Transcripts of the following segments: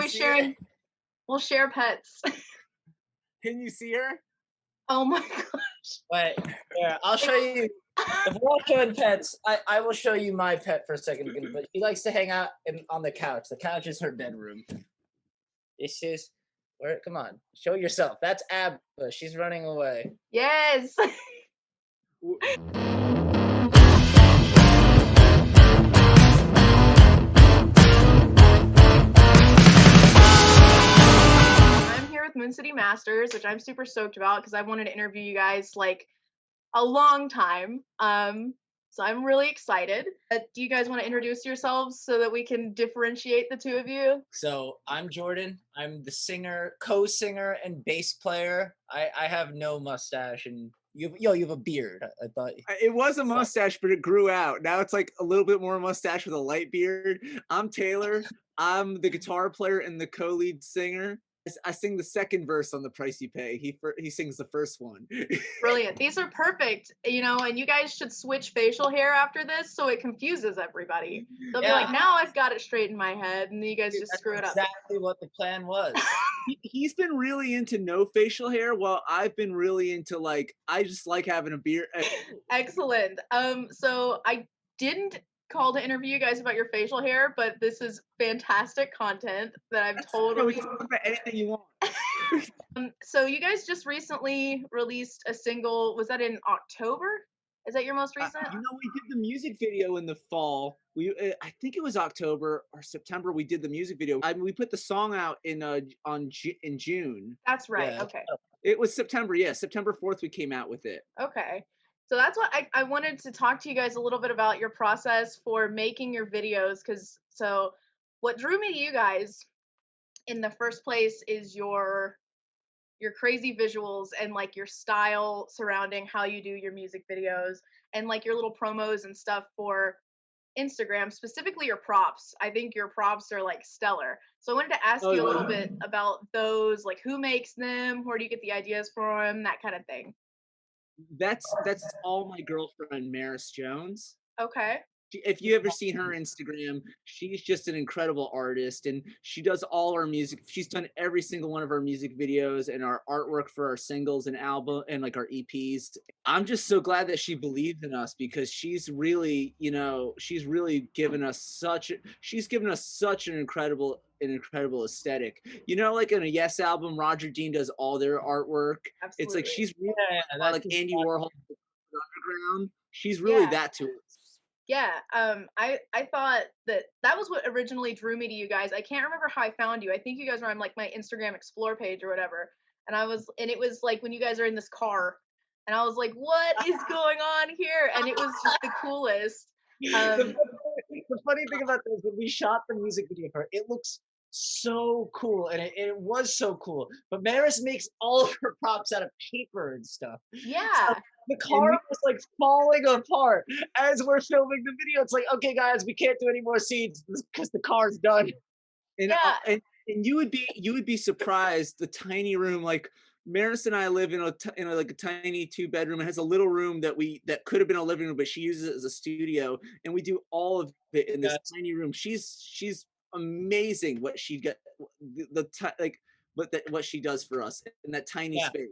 we sharing? We'll share pets. Can you see her? Oh my gosh. Wait, yeah, I'll show you. If we're all showing pets, I will show you my pet for a second. But she likes to hang out on the couch. The couch is her bedroom. This is where. Come on, show yourself. That's Abba. She's running away. Yes. I'm here with Moon City Masters, which I'm super stoked about because I've wanted to interview you guys like a long time. So I'm really excited. Do you guys want to introduce yourselves so that we can differentiate the two of you? So I'm Jordan. I'm the singer, co-singer, and bass player. I have no mustache, and you have a beard. I thought It was a mustache, but it grew out. Now it's like a little bit more mustache with a light beard. I'm Talor. I'm the guitar player and the co-lead singer. I sing the second verse on The Price You Pay. He sings the first one. Brilliant. These are perfect, and you guys should switch facial hair after this so it confuses everybody. They'll be like, now I've got it straight in my head, and then you guys just screw it up. Exactly what the plan was. He's been really into no facial hair, while I've been really into like, I just like having a beard. Excellent. So I didn't call to interview you guys about your facial hair, but this is fantastic content that I've totally. Talk about anything you want. So you guys just recently released a single. Was that in October? Is that your most recent? We did the music video in the fall. I think it was October or September. We did the music video. I mean, we put the song out in June. That's right. Yeah. Okay. It was September. Yeah, September 4th. We came out with it. Okay. So that's what I wanted to talk to you guys a little bit about your process for making your videos. So what drew me to you guys in the first place is your crazy visuals and like your style surrounding how you do your music videos and like your little promos and stuff for Instagram, specifically your props. I think your props are like stellar. So I wanted to ask you a little bit about those, like who makes them, where do you get the ideas from, that kind of thing. That's all my girlfriend Maris Jones. Okay. If you ever seen her Instagram, she's just an incredible artist, and she does all our music. She's done every single one of our music videos and our artwork for our singles and album and like our EPs. I'm just so glad that she believed in us because she's really given us such an incredible aesthetic. Like in a Yes album, Roger Dean does all their artwork. Absolutely. It's like she's really like Andy Warhol underground. She's really that to us. Yeah, I thought that was what originally drew me to you guys. I can't remember how I found you. I think you guys were on like my Instagram Explore page or whatever. And it was like when you guys are in this car, and I was like, what is going on here? And it was just the coolest. The funny thing about this, when we shot the music video for it looks so cool, and it was so cool. But Maris makes all of her props out of paper and stuff. Yeah. So the car was like falling apart as we're filming the video. It's like, okay, guys, we can't do any more scenes because the car's done. And you would be surprised the tiny room. Like Maris and I live in a tiny 2-bedroom. It has a little room that could have been a living room, but she uses it as a studio, and we do all of it in this tiny room. She's amazing what she got what she does for us in that tiny space.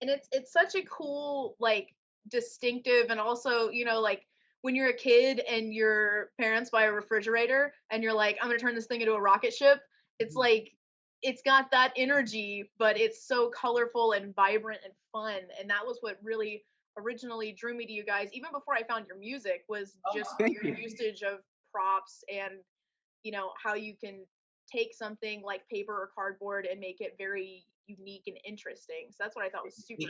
And it's such a cool, like, distinctive, and also, like when you're a kid and your parents buy a refrigerator and you're like, I'm gonna turn this thing into a rocket ship. It's like it's got that energy, but it's so colorful and vibrant and fun. And that was what really originally drew me to you guys, even before I found your music, was just your usage of props and how you can take something like paper or cardboard and make it very unique and interesting. So that's what I thought was super cool.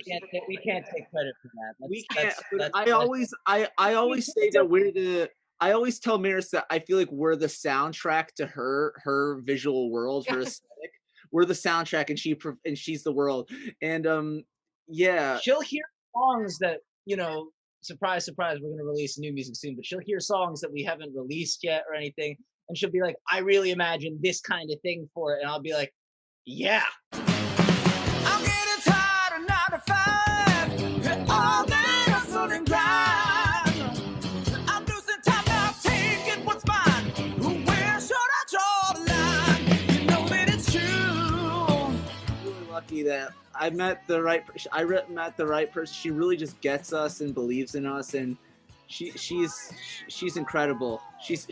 We can't take credit for that. We can't. I always say that I always tell Maris that I feel like we're the soundtrack to her visual world, her aesthetic. We're the soundtrack, and she's the world. And she'll hear songs that surprise, surprise, we're gonna release new music soon. But she'll hear songs that we haven't released yet or anything, and she'll be like, I really imagine this kind of thing for it, and I'll be like, yeah. I'm getting tired of 9 to 5, all day hustle and grind. I'm losing time now, taking what's mine. Where should I draw the line? happy that I met the right. Met the right person. She really just gets us and believes in us, and she's incredible. She's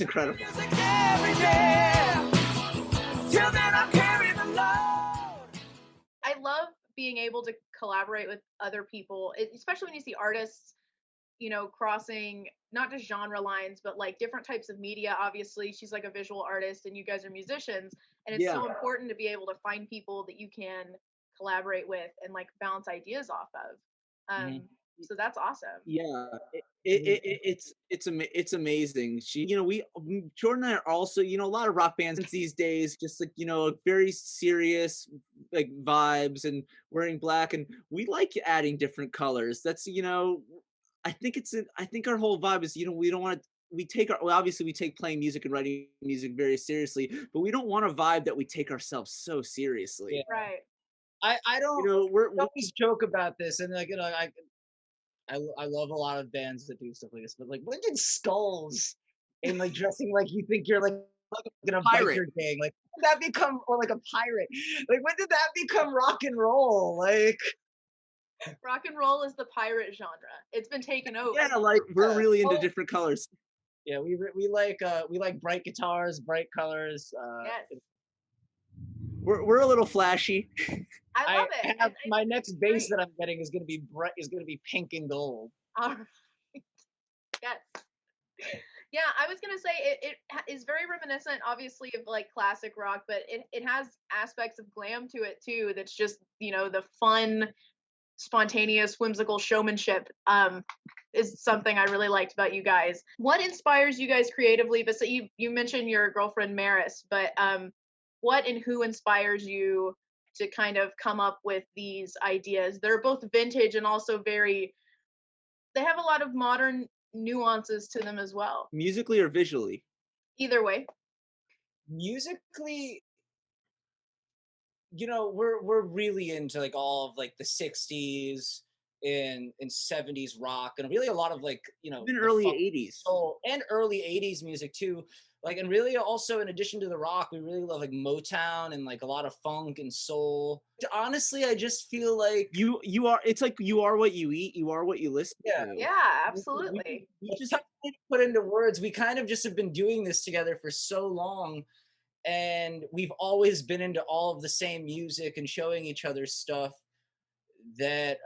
incredible. Music every day. Till then I carry the load. I love being able to collaborate with other people, especially when you see artists, you know, crossing not just genre lines, but like different types of media. Obviously, she's like a visual artist and you guys are musicians. And it's so important to be able to find people that you can collaborate with and like bounce ideas off of. So that's awesome. Yeah, it's amazing. Jordan and I are also, a lot of rock bands these days, just like, very serious like vibes and wearing black, and we like adding different colors. That's, I think our whole vibe is, we don't want to. Obviously we take playing music and writing music very seriously, but we don't want a vibe that we take ourselves so seriously. Yeah. Right. I don't. We're We always joke about this, and like I love a lot of bands that do stuff like this, but like, when did skulls and like dressing like you think you're like in a biker gang, like, when did that become, or like a pirate? Like, when did that become rock and roll? Like, rock and roll is the pirate genre. It's been taken over. Yeah, like we're really into different colors. Yeah, we like bright guitars, bright colors. Yes. We're a little flashy. I love it. My next bass that I'm getting is gonna be pink and gold. All right. Yes. Yeah, I was gonna say it is very reminiscent, obviously, of like classic rock, but it has aspects of glam to it too. That's just, the fun, spontaneous, whimsical showmanship is something I really liked about you guys. What inspires you guys creatively? But so you mentioned your girlfriend Maris, but what and who inspires you to kind of come up with these ideas? They're both vintage and also they have a lot of modern nuances to them as well. Musically or visually? Either way. Musically, we're really into like all of like the 60s and 70s rock, and really a lot of like, even early 80s soul and early 80s music too. Like, and really also, in addition to the rock, we really love like Motown and like a lot of funk and soul. Honestly, I just feel like it's like you are what you eat, you are what you listen to. Yeah, absolutely. We just have to put into words. We kind of just have been doing this together for so long, and we've always been into all of the same music and showing each other stuff that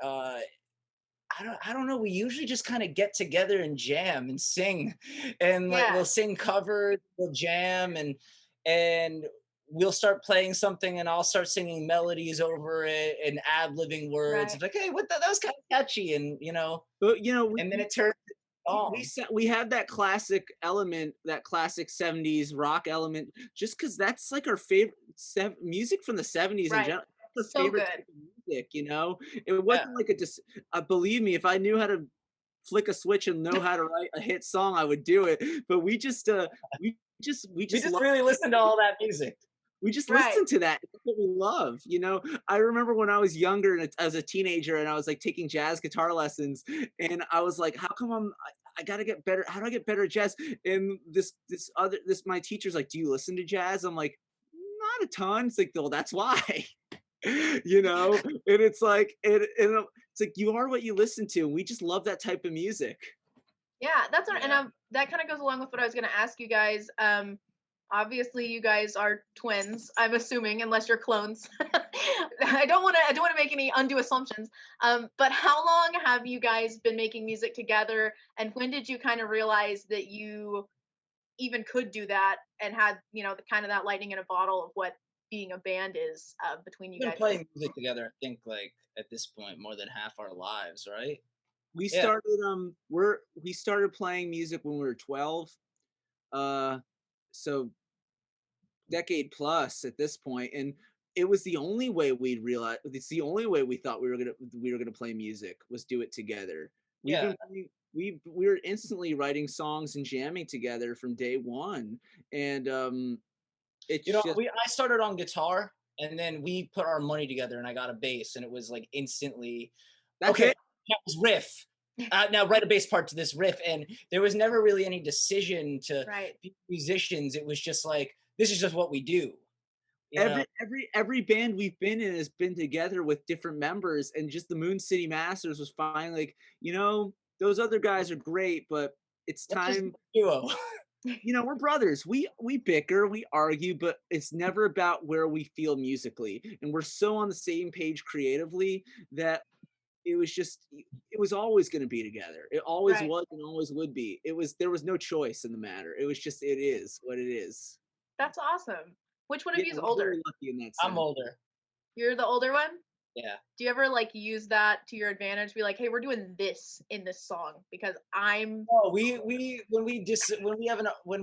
I don't know. We usually just kind of get together and jam and sing, and like we'll sing covers, we'll jam, and we'll start playing something, and I'll start singing melodies over it and ad-libbing words. Right. Like, hey, that was kind of catchy, and but and then it turns. We have that classic element, that classic 70s rock element, just because that's like our favorite music from the 70s in general. The favorite type of music, it wasn't like believe me, if I knew how to flick a switch and know how to write a hit song, I would do it. But we just really listen to all that music. We just listen to that. That's what we love. I remember when I was younger and as a teenager, and I was like taking jazz guitar lessons, and I was like, how come I gotta get better? How do I get better at jazz? And my teacher's like, do you listen to jazz? I'm like, not a ton. It's like, well, that's why. And it's like it's like you are what you listen to, and we just love that type of music. Yeah, that's what, and that kind of goes along with what I was going to ask you guys. Obviously you guys are twins, I'm assuming, unless you're clones. I don't want to make any undue assumptions. But how long have you guys been making music together, and when did you kind of realize that you even could do that and had kind of that lightning in a bottle of what being a band is between you guys? We've been playing music together, I think, like at this point, more than half our lives, right? We started playing music when we were 12. So decade plus at this point, and it was the only way we'd realize. It's the only way we thought we were gonna play music, was do it together. We were instantly writing songs and jamming together from day one, and I started on guitar, and then we put our money together, and I got a bass, and it was like instantly that was riff. Now write a bass part to this riff, and there was never really any decision to be musicians. It was just like, this is just what we do. You know, Every band we've been in has been together with different members, and just the Moon City Masters was finally like, those other guys are great, but it's let's just time. duo. We're brothers. We bicker, we argue, but it's never about where we feel musically, and we're so on the same page creatively that it was always going to be together. It always Right. was and always would be. There was no choice in the matter. It was just it is what it is. That's awesome. Which one of Yeah, you is we're older? very lucky in that I'm sense. older. You're the older one? Yeah. Do you ever like use that to your advantage? Be like, hey, we're doing this in this song because I'm Oh, when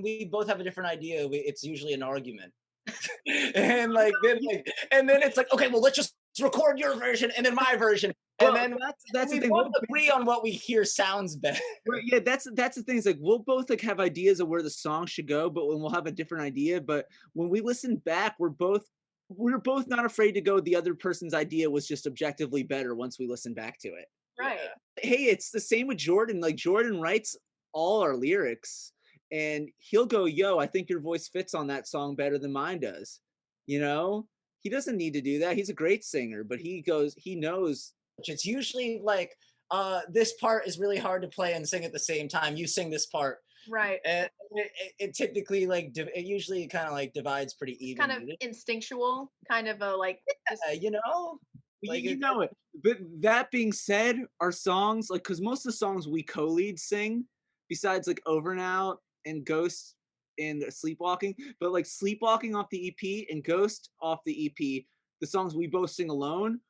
we both have a different idea, it's usually an argument. and then it's like, okay, well, let's just record your version and then my version, and Well, then that's the we thing. both agree on what we hear sounds better. Right, yeah, that's the thing. Is like we'll both like have ideas of where the song should go, but when we'll have a different idea. But when we listen back, we're both not afraid to go. The other person's idea was just objectively better once we listen back to it. right. Hey, it's the same with Jordan. Like Jordan writes all our lyrics, and he'll go, "Yo, I think your voice fits on that song better than mine does." He doesn't need to do that. He's a great singer, but he knows. It's usually like, this part is really hard to play and sing at the same time. You sing this part, Right. and it typically it usually kind of like divides pretty Kind evenly. of instinctual, kind of a like just You know, like You know it. But that being said, our songs, like, because most of the songs we co-lead sing, besides like Over and Out and Ghost and Sleepwalking, but like Sleepwalking off the EP and Ghost off the EP, the songs we both sing alone.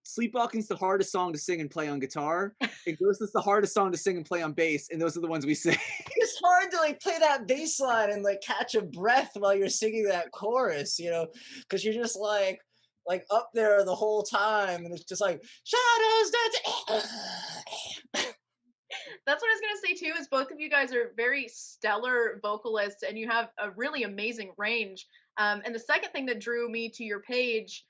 Sleepwalking's the hardest song to sing and play on guitar, and Ghost is the hardest song to sing and play on bass, and those are the ones we sing. it's hard to like play that bass line and like catch a breath while you're singing that chorus, because you're just like up there the whole time, and it's just like shadows dancing. that's what I was gonna say too, is both of you guys are very stellar vocalists and you have a really amazing range. And the second thing that drew me to your page,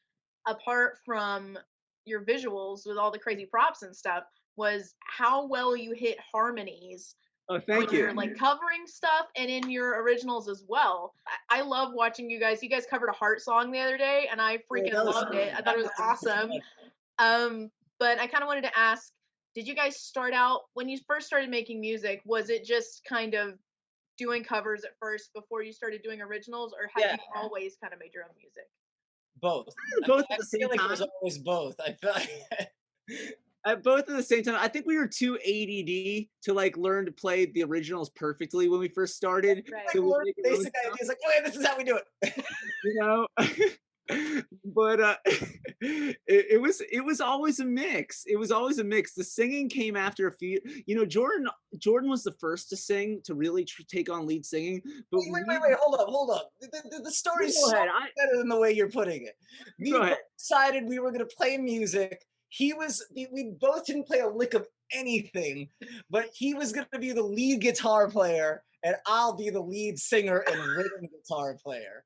apart from your visuals with all the crazy props and stuff, was how well you hit harmonies Oh, when thank you're you. like covering stuff and in your originals as well. I love watching you guys. You guys covered a Heart song the other day and I freaking that was loved it. I thought it was awesome. But I kind of wanted to ask, did you guys start out when you first started making music, was it just kind of doing covers at first before you started doing originals, or have Yeah. you always kind of made your own music? Both. Both I at the same feel like it was time. always both. I feel like Both at the same time. I think we were too ADD to like learn to play the originals perfectly when we first started. Right. So we learn make our own basic stuff, ideas, like, okay, this is how we do it. you know. But it was always a mix. It was always a mix. The singing came after a few. Jordan was the first to sing, to really take on lead singing. But Wait, hold up. The story's Go so ahead. much better than the way you're putting it. We Go ahead. decided we were going to play music. We both didn't play a lick of anything, but he was going to be the lead guitar player, and I'll be the lead singer and rhythm guitar player.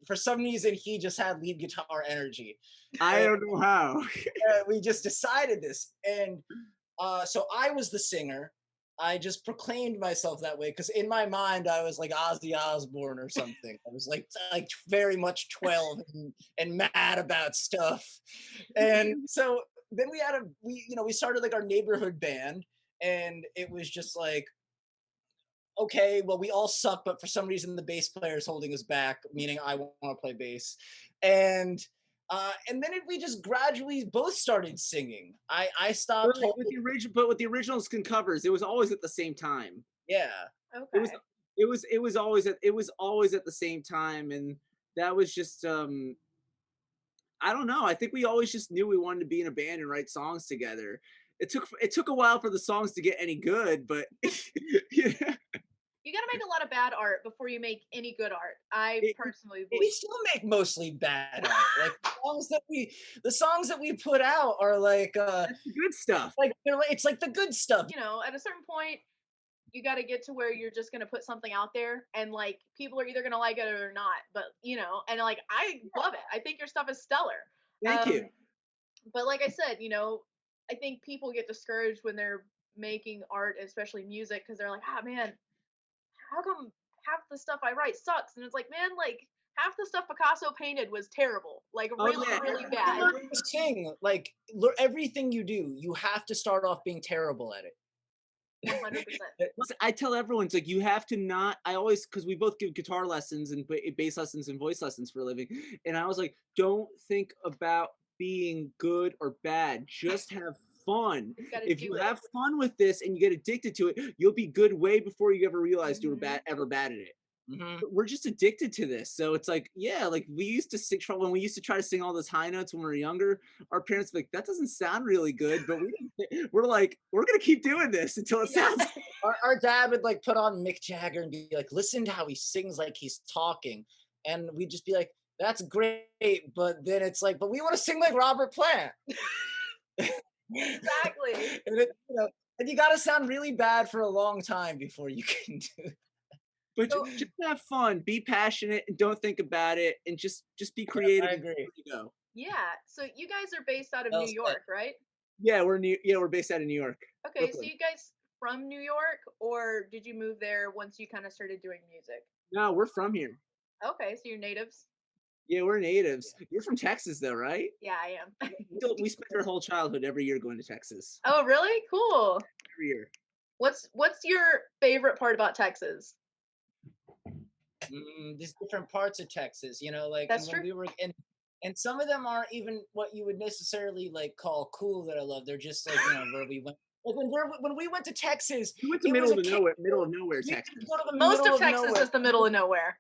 For some reason, he just had lead guitar energy. I don't know how. We just decided this, and so I was the singer. I just proclaimed myself that way because in my mind I was like Ozzy Osbourne or something. I was like very much 12 and mad about stuff. And so then we started like our neighborhood band, and it was just like, okay, well, we all suck, but for some reason the bass player is holding us back, meaning I want to play bass. And then we just gradually both started singing. I stopped. But with the originals and covers, it was always at the same time. Yeah. Okay. It was always at the same time, and that was just I don't know. I think we always just knew we wanted to be in a band and write songs together. It took a while for the songs to get any good, but yeah. You got to make a lot of bad art before you make any good art. I personally We believe. still make mostly bad art. Like the songs that we put out are like That's the good stuff. like it's like the good stuff. At a certain point, you got to get to where you're just going to put something out there and like people are either going to like it or not. But, and like I love it. I think your stuff is stellar. Thank you. But like I said, I think people get discouraged when they're making art, especially music, because they're like, ah, man, how come half the stuff I write sucks? And it's like, man, like half the stuff Picasso painted was terrible, like Oh, really, yeah. really You bad. learn to sing. Like everything you do, you have to start off being terrible at it. 100%. Listen, I tell everyone, it's like you have to not. I always, because we both give guitar lessons and bass lessons and voice lessons for a living, and I was like, don't think about being good or bad. Just have fun. Just gotta If do you it. have fun with this and you get addicted to it, you'll be good way before you ever realized you were Mhm. ever bad at it. Mhm. But we're just addicted to this, so it's like, yeah, like we used to sing when we used to try to sing all those high notes when we were younger. Our parents were like, that doesn't sound really good, but we're like, we're gonna keep doing this until it Yeah. sounds. Our dad would like put on Mick Jagger and be like, listen to how he sings like he's talking. And we'd just be like, that's great. But then it's like, but we want to sing like Robert Plant. Exactly. And you got to sound really bad for a long time before you can do it. But So- just have fun, be passionate, and don't think about it, and just be creative. I and agree. where you go. Yeah. So you guys are based out of Well New said. York, right? Yeah, we're based out of New York. Okay, so Brooklyn. you guys from New York, or did you move there once you kind of started doing music? No, we're from here. Okay, so you're natives. Yeah, we're natives. You're from Texas, though, right? Yeah, I am. We spent our whole childhood every year going to Texas. Oh, really? Cool. Every year. What's your favorite part about Texas? There's different parts of Texas, like That's and when true. we were and some of them aren't even what you would necessarily like call cool that I love. They're just like, where we went. Like when we went to Texas, We went to it middle was of a nowhere, middle of nowhere, we Texas. could go to the Most middle of Texas nowhere. is the middle of nowhere.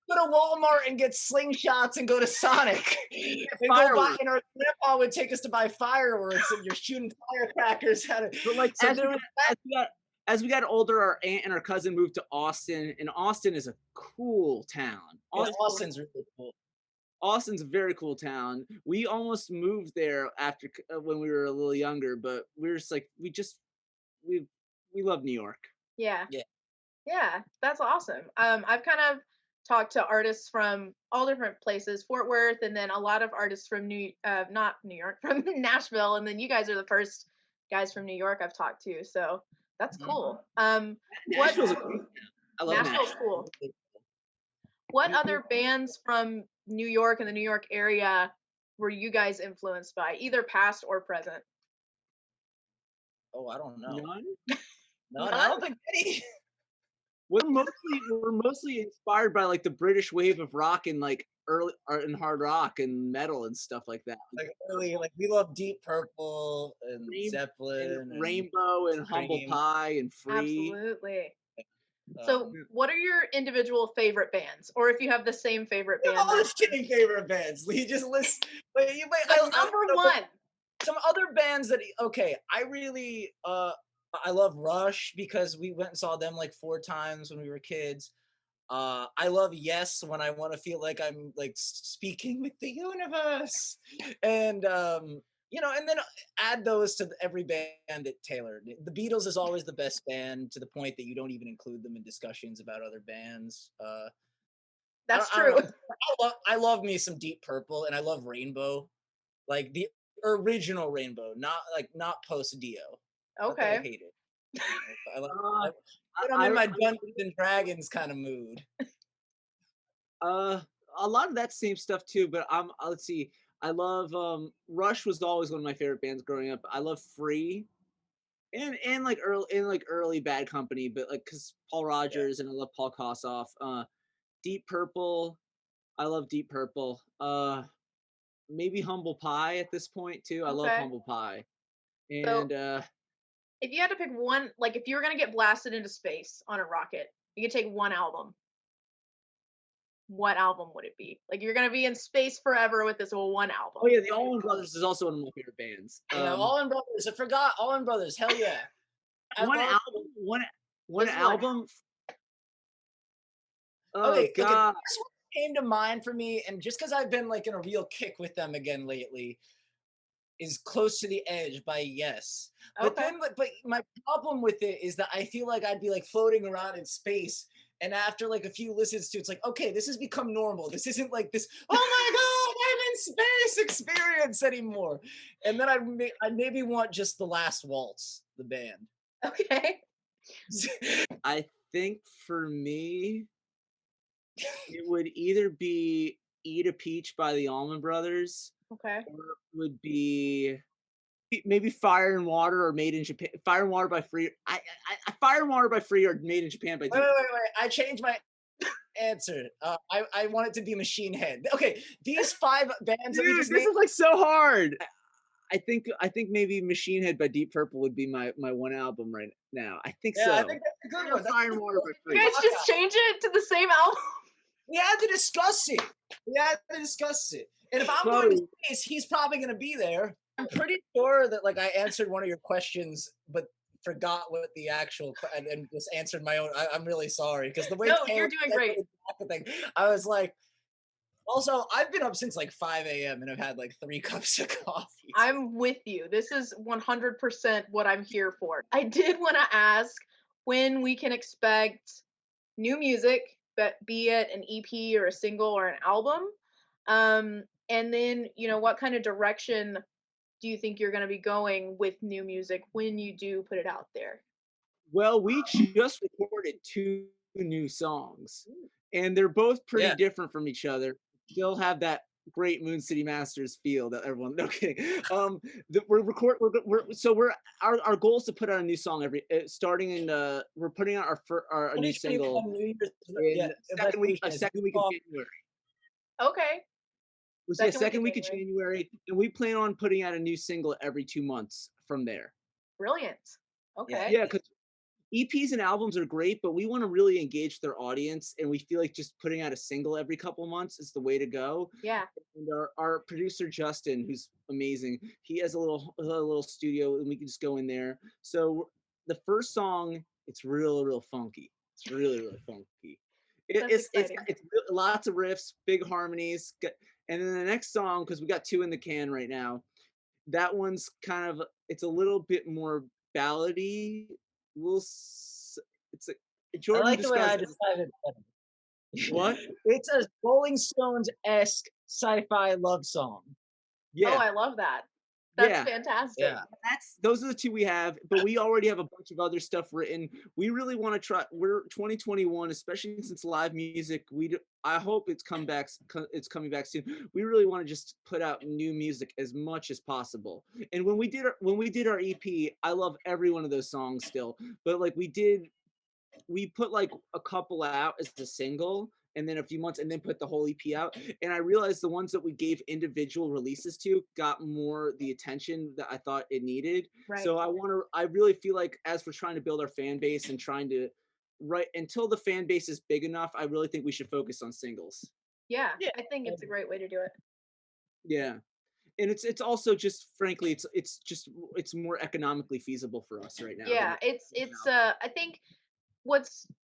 Go to Walmart and get slingshots and go to Sonic and go buy. Fireworks. And our grandpa would take us to buy fireworks, and you're shooting firecrackers at it. But like So as, there we was as we got older, our aunt and our cousin moved to Austin, and Austin is a cool town. Austin's really cool. Austin's a very cool town. We almost moved there after when we were a little younger, but we're just like we love New York. Yeah. Yeah. Yeah, that's awesome. I've kind of talked to artists from all different places, Fort Worth, and then a lot of artists from not New York, from Nashville, and then you guys are the first guys from New York I've talked to, so that's cool. Nashville's a great town. I love Nashville's Nashville. cool. What other bands from New York and the New York area were you guys influenced by, either past or present? Oh, I don't know. None? No, I don't think any. We're mostly inspired by like the British wave of rock and like early art and hard rock and metal and stuff like that. Like really, like we love Deep Purple and Rain- Zeppelin And Rainbow and Humble Cream. Pie and Free. Absolutely. So, um, what are your individual favorite bands, or if you have the same favorite we have band? all that's- these kidding favorite bands. You just list. Wait, But number one. Some other bands that I really I love Rush because we went and saw them like 4 times when we were kids. I love Yes when I want to feel like I'm like speaking with the universe, and and then add those to every band that Taylor. The Beatles is always the best band to the point that you don't even include them in discussions about other bands. That's I don't true. know. I love me some Deep Purple, and I love Rainbow, like the original Rainbow, not post Dio. I Okay. hate it. I'm in my Dungeons and Dragons kind of mood. A lot of that same stuff too, but let's see. I love Rush was always one of my favorite bands growing up. I love Free and like early Bad Company, but like cuz Paul Rogers and I love Paul Kossoff. Deep Purple, I love Deep Purple. Maybe Humble Pie at this point too. I love Okay. Humble Pie. So- And If you had to pick one, like if you were gonna get blasted into space on a rocket, you could take one album. What album would it be? Like you're gonna be in space forever with this one album. oh yeah, the Allman Brothers is also one of my favorite bands. Allman Brothers. I forgot Allman Brothers. Hell yeah. One love- one This one. album. Oh Okay, God. this one came to mind for me, and just because I've been like in a real kick with them again lately, is Close to the Edge by Yes. But Okay. then, but my problem with it is that I feel like I'd be like floating around in space, and after like a few listens to it, it's like, okay, this has become normal. This isn't like this, oh my God, I'm in space experience anymore. And then I maybe want just The Last Waltz, the band. Okay. I think for me, it would either be Eat a Peach by the Allman Brothers, Okay. or it would be maybe Fire and Water or Made in Japan. Fire and Water by Free. Fire and Water by Free or Made in Japan by Wait, Deep. wait, wait, wait. I changed my answer. I want it to be Machine Head. Okay, these 5 bands that we Dude, just this named. is like so hard. I think maybe Machine Head by Deep Purple would be my one album right now. I think Yeah, so. I think that's a good one. That's Fire a and good Water one. by You Free. guys just change it to the same album. We had to discuss it. And if I'm going to space, he's probably going to be there. I'm pretty sure that like I answered one of your questions, but forgot what the actual and just answered my own. I'm really sorry because the way No, Taylor you're doing said great. the thing, I was like. Also, I've been up since like 5 a.m. and I've had like 3 cups of coffee. I'm with you. This is 100% what I'm here for. I did want to ask when we can expect new music, but be it an EP or a single or an album. And then, what kind of direction do you think you're going to be going with new music when you do put it out there? Well, we just recorded 2 new songs, and they're both pretty Yeah. different from each other. Still have that great Moon City Masters feel that everyone. No kidding. Our goal is to put out a new song every starting in we're putting out our new single in second week of January. Okay. Was the Second week of second week of January. January, and we plan on putting out a new single every 2 months from there. Brilliant. Okay. Yeah, because EPs and albums are great, but we want to really engage their audience, and we feel like just putting out a single every couple months is the way to go. Yeah. And our producer Justin, who's amazing, he has a little studio, and we can just go in there. So the first song, it's real funky. It's really funky. That's exciting. Lots of riffs, big harmonies, and then the next song, because we got 2 in the can right now. That one's kind of it's a little bit more ballady. It's a I Jordan like the way I describes described it. what? It's a Rolling Stones-esque sci-fi love song. Yeah, Oh, I love that. That's yeah. fantastic. Yeah. Those are the 2 we have, but we already have a bunch of other stuff written. We really want to try. We're 2021, especially since live music. I hope it's coming back soon. We really want to just put out new music as much as possible. And when we did our EP, I love every one of those songs still. But like we put like a couple out as a single, and then a few months, and then put the whole EP out. And I realized the ones that we gave individual releases to got more the attention that I thought it needed. Right. So I really feel like as we're trying to build our fan base and trying to until the fan base is big enough, I really think we should focus on singles. Yeah, I think it's a great way to do it. Yeah. And it's also just frankly it's more economically feasible for us right now. Yeah, it's I think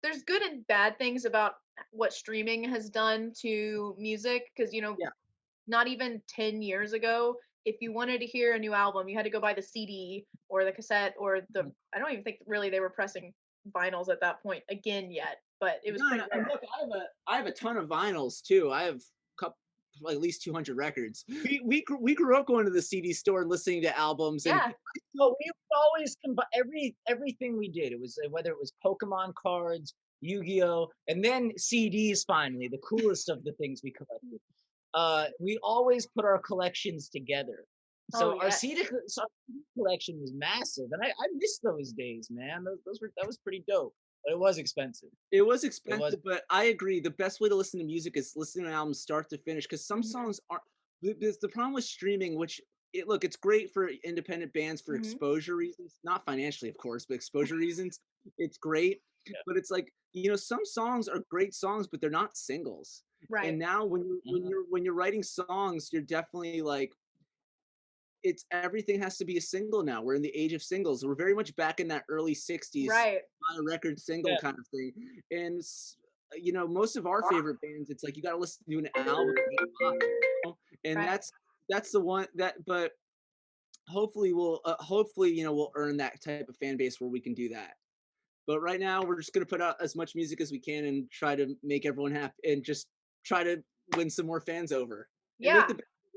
there's good and bad things about what streaming has done to music because Yeah. not even 10 years ago, if you wanted to hear a new album, you had to go buy the CD or the cassette or I don't even think really they were pressing vinyls at that point again yet, but it was pretty rare. Look, I have a ton of vinyls too. I have at least 200 records. We grew up going to the CD store and listening to albums. And Yeah. So we would always combine everything we did. It was whether it was Pokemon cards, Yu-Gi-Oh, and then CDs. Finally, the coolest of the things we collected. We always put our collections together. So our CD collection was massive, and I miss those days, man. That was pretty dope. But it was expensive. It was expensive, but I agree. The best way to listen to music is listening to albums start to finish, because some songs aren't. The problem with streaming, which it's great for independent bands for exposure reasons, not financially, of course, but exposure reasons. It's great, but it's like some songs are great songs, but they're not singles. Right. And now when you're writing songs, you're definitely like. Everything has to be a single now. We're in the age of singles. We're very much back in that early 60s buy a record single kind of thing. And most of our favorite bands, it's like you got to listen to an album, and that's the one that. But hopefully we'll earn that type of fan base where we can do that. But right now we're just gonna put out as much music as we can and try to make everyone happy and just try to win some more fans over. Yeah.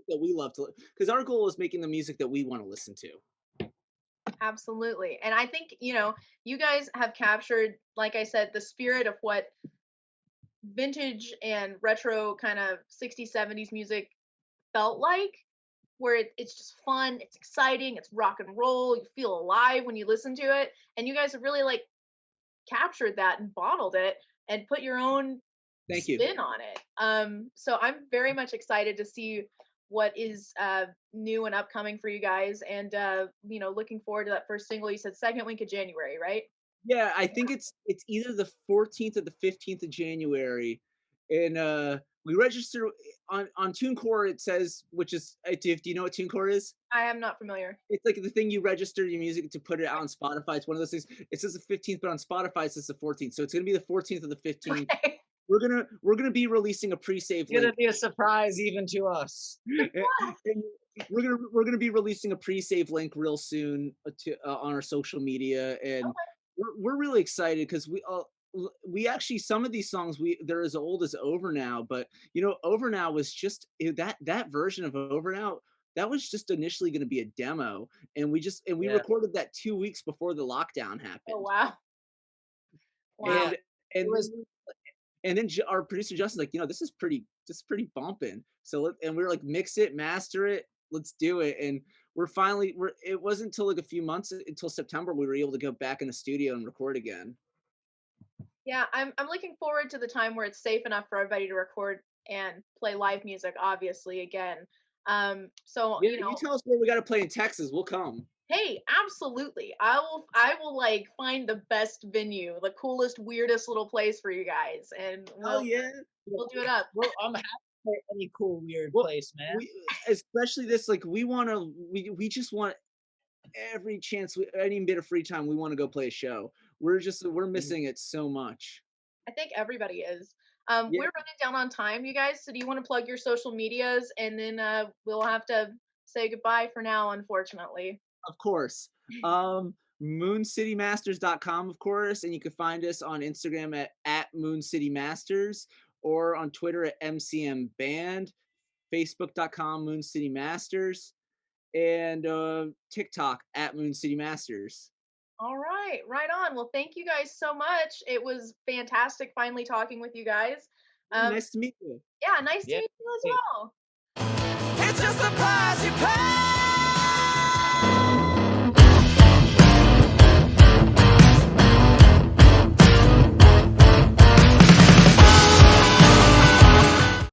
That we love to, because our goal is making the music that we want to listen to. Absolutely. And I think you guys have captured, like I said, the spirit of what vintage and retro kind of 60s 70s music felt like, where it's just fun, it's exciting, it's rock and roll, you feel alive when you listen to it, and you guys have really like captured that and bottled it and put your own Thank you. spin on it. So I'm very much excited to see what is new and upcoming for you guys, and looking forward to that first single. You said second week of January, right? Yeah, I think it's either the 14th or the 15th of January, and we register on TuneCore. It says, which is, do you know what TuneCore is? I am not familiar. It's like the thing you register your music to put it out on Spotify. It's one of those things. It says the 15th, but on Spotify it says the 14th. So it's gonna be the 14th or the 15th. Okay. We're gonna be releasing a pre-save It's gonna link. be a surprise even to us. And we're gonna be releasing a pre-save link real soon to on our social media, and we're really excited because we actually, some of these songs, they're as old as Over Now, but Over Now was just that version of Over Now. That was just initially going to be a demo, and we Yeah. recorded that 2 weeks before the lockdown happened. Oh wow. Wow. Yeah. And It was and then our producer Justin's like, this is pretty bumping. So and we were like, mix it, master it, let's do it. And it wasn't until like a few months, until September, we were able to go back in the studio and record again. Yeah, I'm looking forward to the time where it's safe enough for everybody to record and play live music, obviously, again. So Yeah, you tell us where we got to play in Texas, we'll come. hey, absolutely. I will like find the best venue, the coolest, weirdest little place for you guys, and Oh yeah, we'll do it up. well, I'm happy to play any cool weird Well, place, man. especially this, like, we just want every chance, any bit of free time, we want to go play a show. We're missing it so much. I think everybody is. Yeah. We're running down on time, you guys. So do you want to plug your social medias, and then we'll have to say goodbye for now, unfortunately. Of course. mooncitymasters.com, of course, and you can find us on Instagram at mooncitymasters, or on Twitter at mcmband, facebook.com mooncitymasters, and TikTok at mooncitymasters. All right, right on. Well, thank you guys so much. It was fantastic finally talking with you guys. Nice to meet you. Yeah, nice to Yeah. meet you as well. It's just a price you pay.